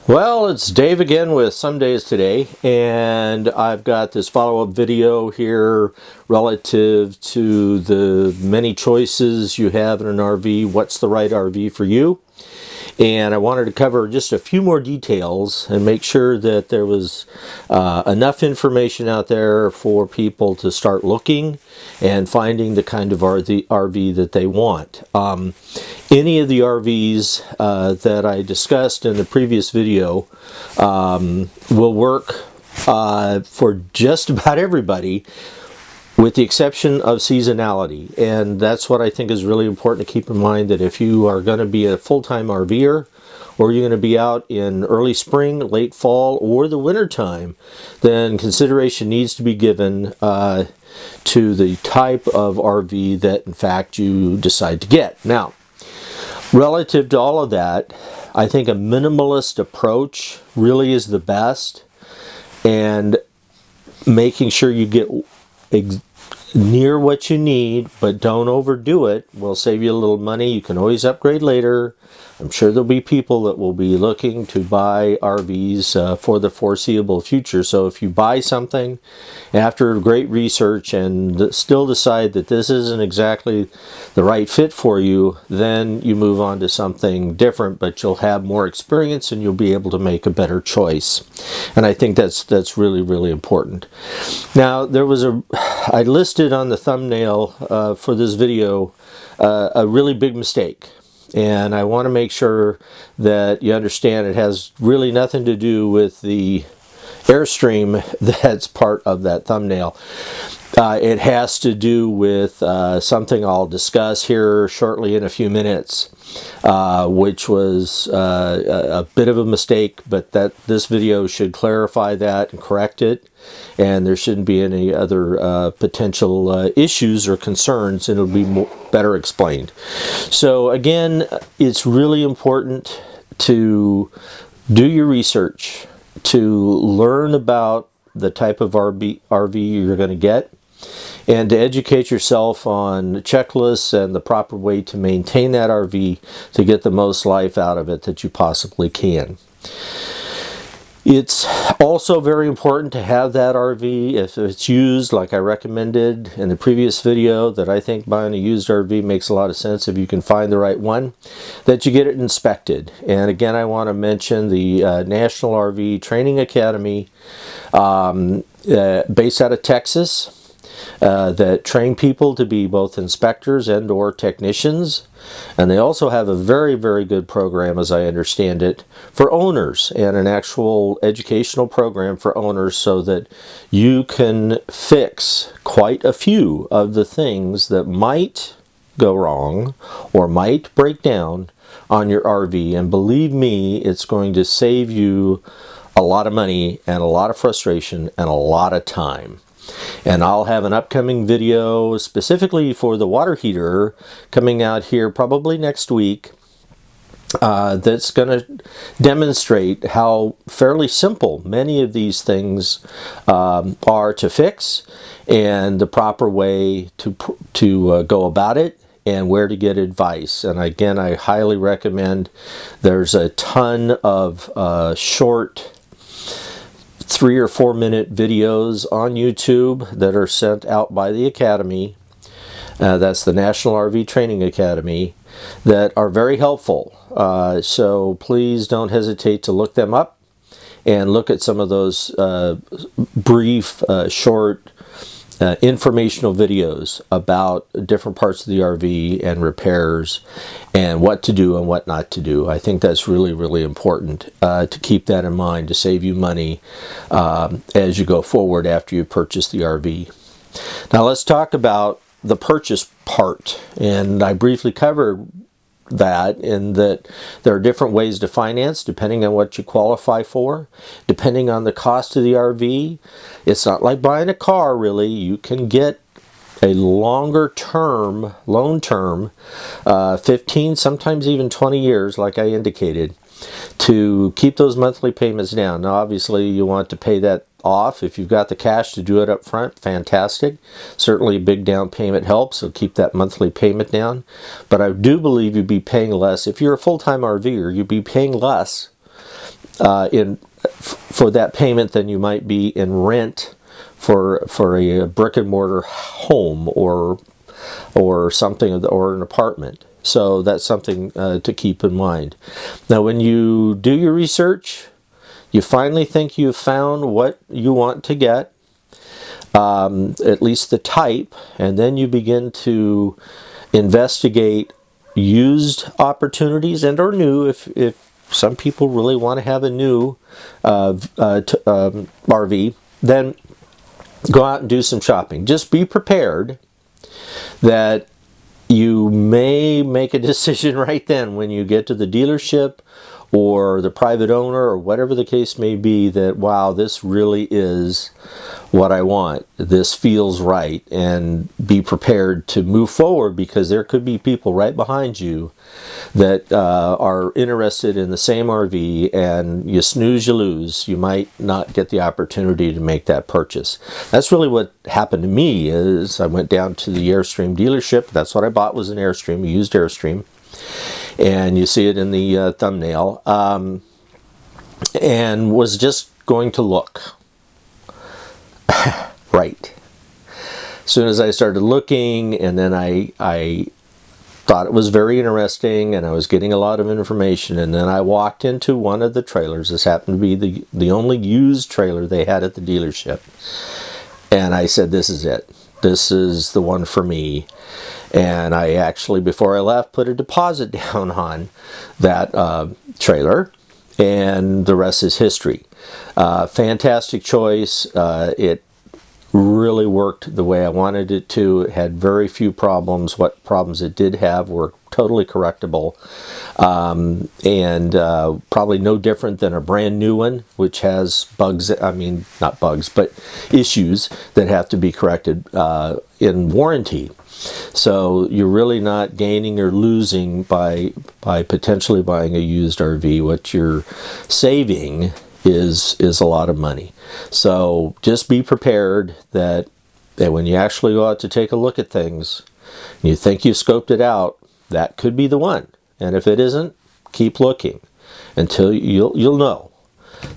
Well, it's Dave again with Some Days Today, and I've got this follow-up video here relative to the many choices you have in an RV. What's the right RV for you? And I wanted to cover just a few more details and make sure that there was enough information out there for people to start looking and finding the kind of RV that they want. Any of the RVs that I discussed in the previous video will work for just about everybody, with the exception of seasonality. And that's what I think is really important to keep in mind, that if you are going to be a full-time RVer, or you're going to be out in early spring, late fall, or the winter time, then consideration needs to be given to the type of RV that in fact you decide to get. Now, relative to all of that, I think a minimalist approach really is the best, and making sure you get near what you need but don't overdo it will save you a little money. You can always upgrade later. I'm sure there'll be people that will be looking to buy RVs for the foreseeable future. So if you buy something after great research and still decide that this isn't exactly the right fit for you, then you move on to something different, but you'll have more experience and you'll be able to make a better choice. And I think that's really, really important. Now, I listed on the thumbnail for this video a really big mistake. And I want to make sure that you understand it has really nothing to do with the Airstream that's part of that thumbnail. It has to do with something I'll discuss here shortly in a few minutes, which was a bit of a mistake, but this video should clarify that and correct it, and there shouldn't be any other potential issues or concerns, and it'll be better explained. So again, it's really important to do your research, to learn about the type of RV you're going to get, and to educate yourself on checklists and the proper way to maintain that RV to get the most life out of it that you possibly can. It's also very important to have that RV, if it's used like I recommended in the previous video, that I think buying a used RV makes a lot of sense if you can find the right one, that you get it inspected. And again, I want to mention the National RV Training Academy based out of Texas, that train people to be both inspectors and or technicians. And they also have a very, very good program, as I understand it, for owners, and an actual educational program for owners, so that you can fix quite a few of the things that might go wrong or might break down on your RV. And believe me, it's going to save you a lot of money and a lot of frustration and a lot of time. And I'll have an upcoming video specifically for the water heater coming out here probably next week, that's going to demonstrate how fairly simple many of these things are to fix, and the proper way to go about it, and where to get advice. And again, I highly recommend. There's a ton of short 3 or 4 minute videos on YouTube that are sent out by the Academy, that's the National RV Training Academy, that are very helpful. So please don't hesitate to look them up and look at some of those brief, short, informational videos about different parts of the RV and repairs and what to do and what not to do. I think that's really, really important to keep that in mind, to save you money as you go forward after you purchase the RV. Now let's talk about the purchase part. And I briefly covered that, in that there are different ways to finance depending on what you qualify for, depending on the cost of the RV. It's not like buying a car, really. You can get a longer term, loan term, 15, sometimes even 20 years, like I indicated, to keep those monthly payments down. Now, obviously, you want to pay that off. If you've got the cash to do it up front, fantastic. Certainly a big down payment helps, so keep that monthly payment down. But I do believe you'd be paying less. If you're a full-time RVer, you'd be paying less for that payment than you might be in rent for a brick and mortar home or something, or an apartment. So that's something to keep in mind. Now, when you do your research, you finally think you've found what you want to get, at least the type, and then you begin to investigate used opportunities and or new, if some people really want to have a new RV, then go out and do some shopping. Just be prepared that you may make a decision right then when you get to the dealership or the private owner or whatever the case may be, that wow, this really is what I want. This feels right, and be prepared to move forward, because there could be people right behind you that are interested in the same RV, and you snooze, you lose. You might not get the opportunity to make that purchase. That's really what happened to me. Is I went down to the Airstream dealership. That's what I bought, was an Airstream, a used Airstream. And you see it in the thumbnail, and was just going to look. Right. As soon as I started looking, and then I thought it was very interesting, and I was getting a lot of information, and then I walked into one of the trailers. This happened to be the only used trailer they had at the dealership. And I said, this is it. This is the one for me. And I actually, before I left, put a deposit down on that trailer, and the rest is history. Fantastic choice. It really worked the way I wanted it to. It had very few problems. What problems it did have were totally correctable, and probably no different than a brand new one, which has bugs, I mean, not bugs, but issues that have to be corrected in warranty. So you're really not gaining or losing by potentially buying a used RV. What you're saving is a lot of money. So just be prepared that when you actually go out to take a look at things, and you think you've scoped it out, that could be the one. And if it isn't, keep looking until you'll know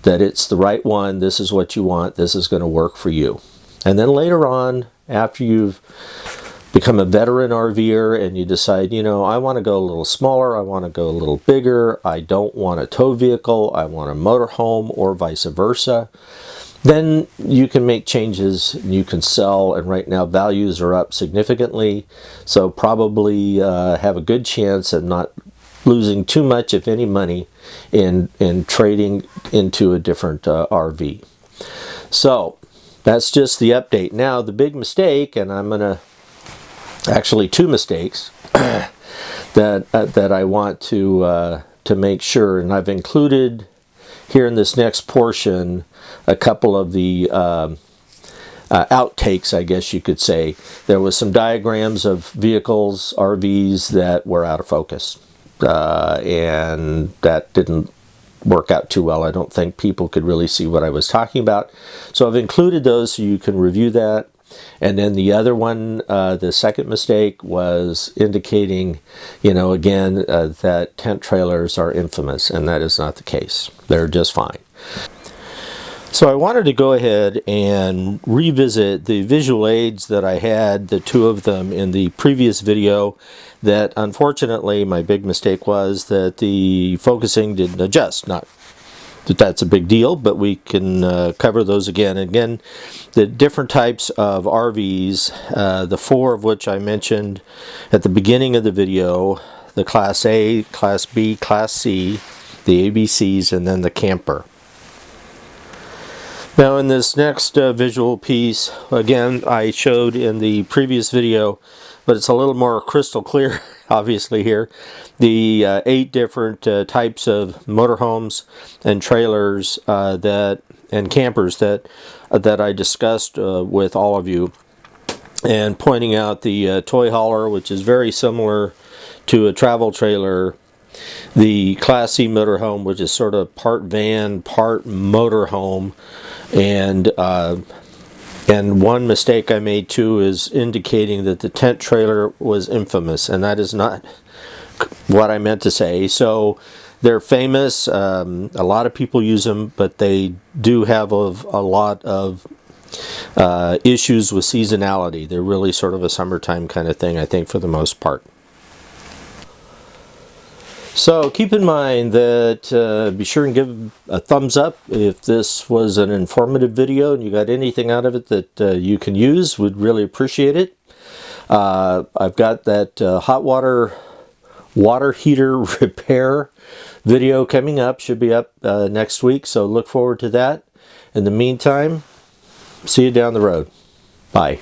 that it's the right one. This is what you want. This is going to work for you. And then later on, after you've become a veteran RVer and you decide, you know, I want to go a little smaller, I want to go a little bigger, I don't want a tow vehicle, I want a motorhome, or vice versa, then you can make changes, you can sell, and right now values are up significantly, so probably have a good chance of not losing too much, if any, money in trading into a different RV. So that's just the update. Now the big mistake, and I'm going to actually two mistakes that I want to make sure, and I've included here in this next portion a couple of the outtakes, I guess you could say. There was some diagrams of vehicles, RVs, that were out of focus, and that didn't work out too well. I don't think people could really see what I was talking about, so I've included those so you can review that. And then the other one, the second mistake, was indicating, you know, again, that tent trailers are infamous, and that is not the case. They're just fine. So I wanted to go ahead and revisit the visual aids that I had, the two of them in the previous video, that unfortunately my big mistake was that the focusing didn't adjust. Not that that's a big deal, but we can cover those again. Again, the different types of RVs, the four of which I mentioned at the beginning of the video, the Class A, Class B, Class C, the ABCs, and then the camper. Now in this next visual piece, again, I showed in the previous video, but it's a little more crystal clear, obviously here, the 8 different types of motorhomes and trailers and campers that I discussed with all of you, and pointing out the toy hauler, which is very similar to a travel trailer, the Class C motorhome, which is sort of part van, part motorhome, and one mistake I made too is indicating that the tent trailer was infamous, and that is not what I meant to say. So They're famous. A lot of people use them, but they do have a lot of issues with seasonality. They're really sort of a summertime kind of thing, I think, for the most part. So keep in mind that be sure and give a thumbs up if this was an informative video and you got anything out of it that you can use. Would really appreciate it. I've got that hot water heater repair video coming up. Should be up next week, so look forward to that. In the meantime, see you down the road. Bye.